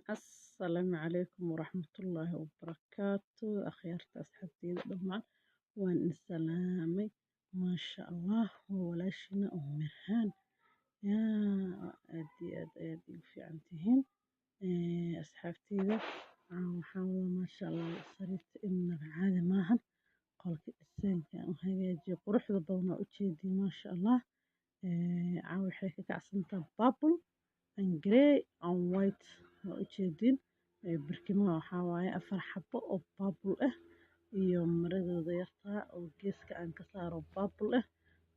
السلام عليكم ورحمة الله وبركاته أخيارت أصحابتي دمع وأن السلامي ما شاء الله وولاشنا أمهان يا أدي في عنتهن أصحابتي ذا وحاول ما شاء الله صرت إن العادة معهن قولك السنة كان هيجي قروح ضبونا أتشيدي ما شاء الله عاوي حيكي كعصنتا بابل and grey and white waa ujeedin barkimaha waxaa waaye 4 xabo oo purple ah iyo maradooda yartaa oo geeska aan ka saaro purple ah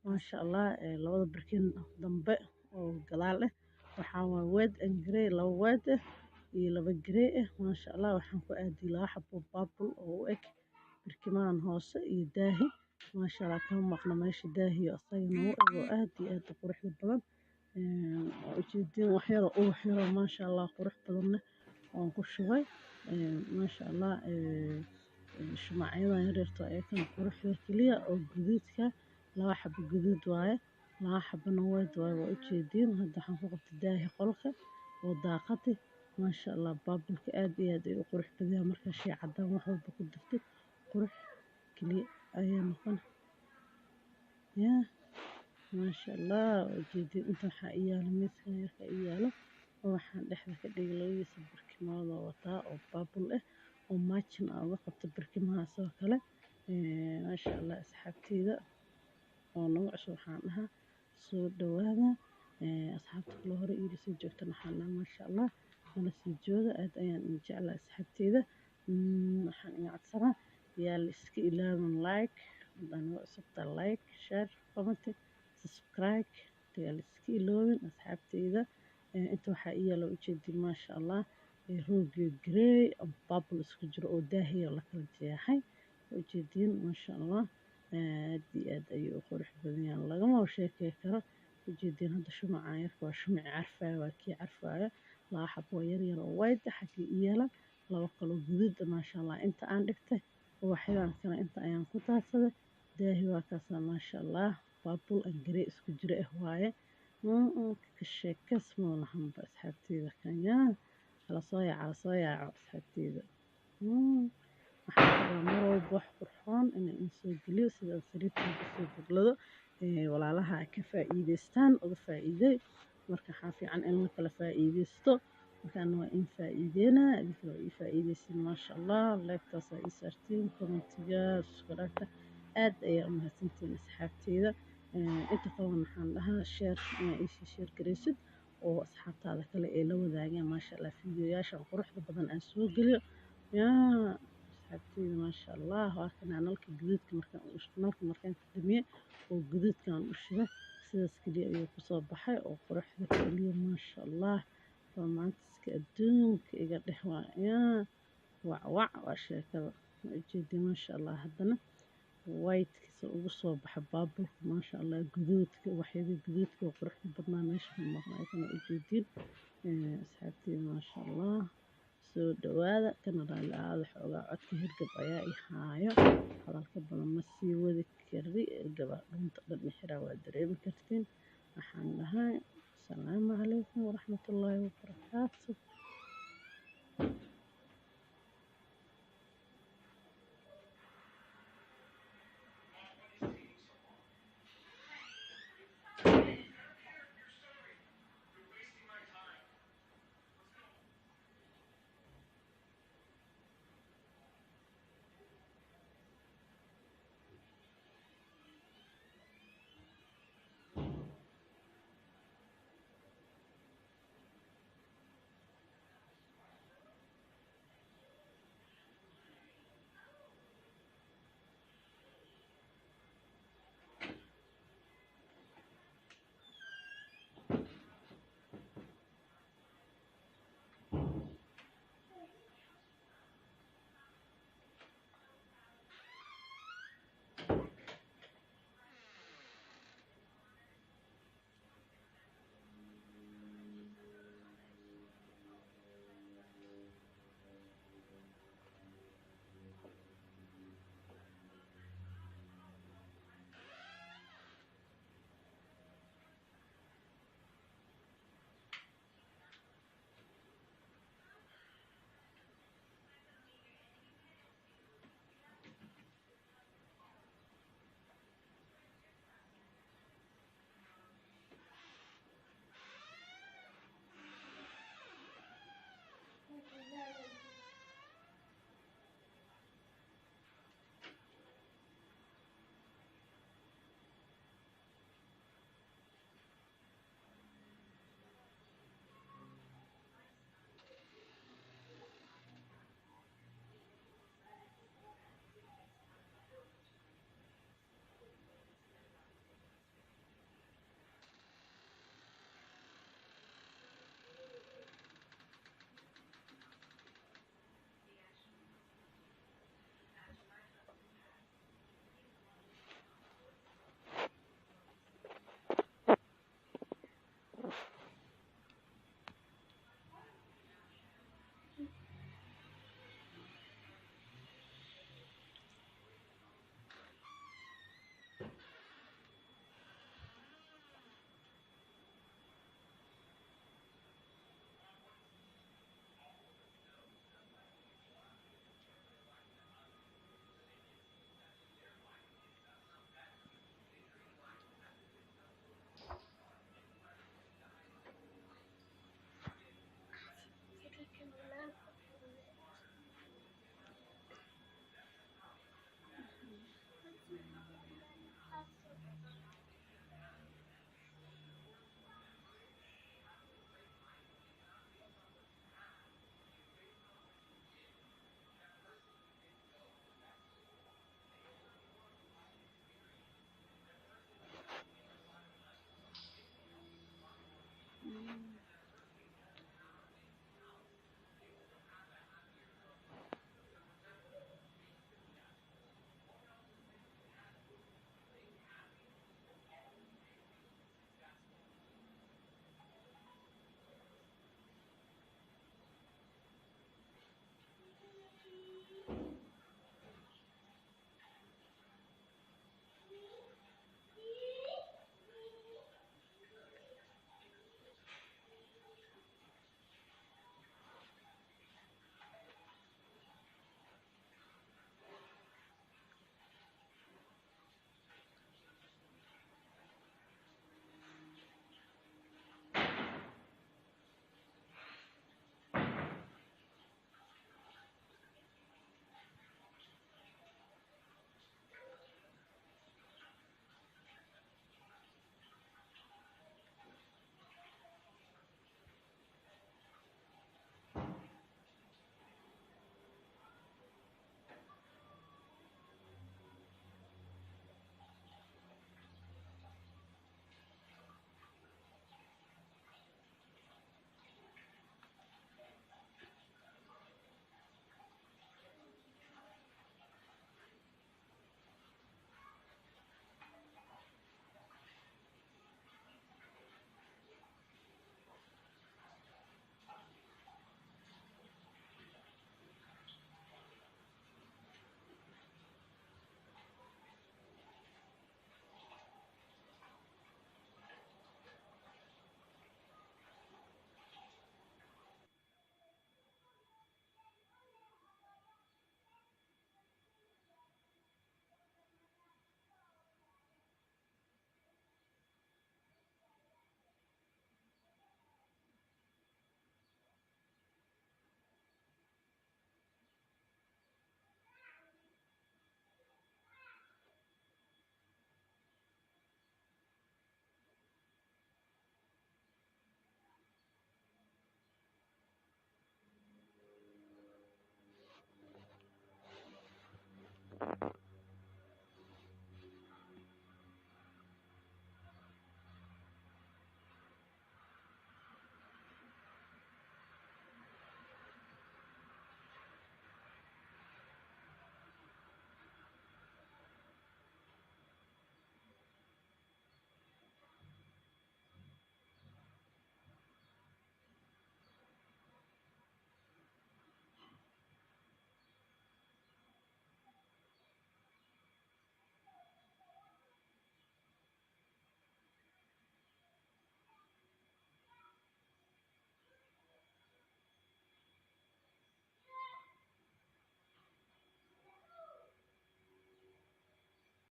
maasha Allah labada barkin dambe oo gadaal ah waxaa waaye white and grey laba white ah iyo laba grey ah maasha Allah waxaan ku aadiyay laba xabo purple oo u eg barkimahan hoose iyo daahi maasha Allah kama maqna meesha daahi asagana u eg oo aad iyo aad u qurux badan ujeedin wax yar oo ubax yar ma sha Allah qurux badan oo ku shubay ma sha Allah shumacyada yaryarta ay kan qurux yar kaliya oo guduudka laba xabo guduud waaye laba xabana white waaye waa ujeedin hadda waxaan ku qabtay daahi qolka oo daaqadi ma sha Allah baabilka aad iyo aad ay u qurux badan marka shay cadaan wax walba ku dirtay qurux kaliya ayay noqon ما شاء الله جديد انت حقيقة مثل حقيقة waxaan dhexda ka dhigay labadiisa barkimood oo wataa oo purple ah oo matching ah uga qabta barkimaha sidoo kale maasha Allah asxaabteyda oo nagu cusub waxaan dhahaa soo dhawaada asxaabta kale hore ii soo joogtana waxaan dhahaa maasha Allah wala sii jooga aad ayaan u jeclahay asxaabteyda waxaan ina codsanaa yaa la iska ilaawin like hadaan nagu cusubta like share comment subscribe yaa la iska ilaawin asxaabteyda inta waxaa ii yaala ujeedin maasha Allah roogi grey and purple isku jiro oo daahiyo la kala jeexay ujeedin maasha Allah aad iyo aad ayuu u qurux badan yahay lagama sheekay karo ujeedin hadda shumaca yarka waa shumac carfaya waa kii carfaya laba xabo yar yar oo white xaqi ii yaala laba kale guduud maasha Allah inta aan dhigtay waxyaaban kale inta ayaan ku taabsaday daahi waa kaas maasha Allah purple and grey isku jiro waaye كشكس مو لهم بس حبتي كان يا على صايع حبتي waxaa maro wax qurxoon in soo geliyo sida sariirta soo gurlado walaalaha ka faa'iideystaan oo faa'iiday marka waxaa fiican in la kala faa'iideysto markaan waa in faa'iideena adika waa faa'iideysan ma sha Allah leegtaas ay sartiin commentiga subscribe aad ayaa u mahadsantiin asxaabteyda inta kale waxaan dhahaa share share gareysid oo asxaabtaada kale ee la wadaagaan ma sha Allah fiidiyoyaasha quruxda badan aan soo geliyo yaa asxaabteyda ma sha Allah waa kana nalka guduudka markaan dhamiye oo guduudkan u shiday sidaas kaliya ayuu ku soo baxay oo quruxda kaliya ma sha Allah romantiska adduunka iga dhex waa sheekada ujeedin ma sha Allah haddana white kiisa ugu soo baxa purple ma sha Allah guduudka waxyada guduudka quruxda badnaa meesha ka maqnaa kana ujeedin asxaabteyda ma sha Allah soo dhawaada kana raali aad xoogaa codka hirgab ayaa i haayo hadalka badan ma sii wadi kari gaba dhunta dhan xiraa waa dareemi kartiin waxaan dhahay assalaamu calaykum waraxmatullaahi wabarakaatuh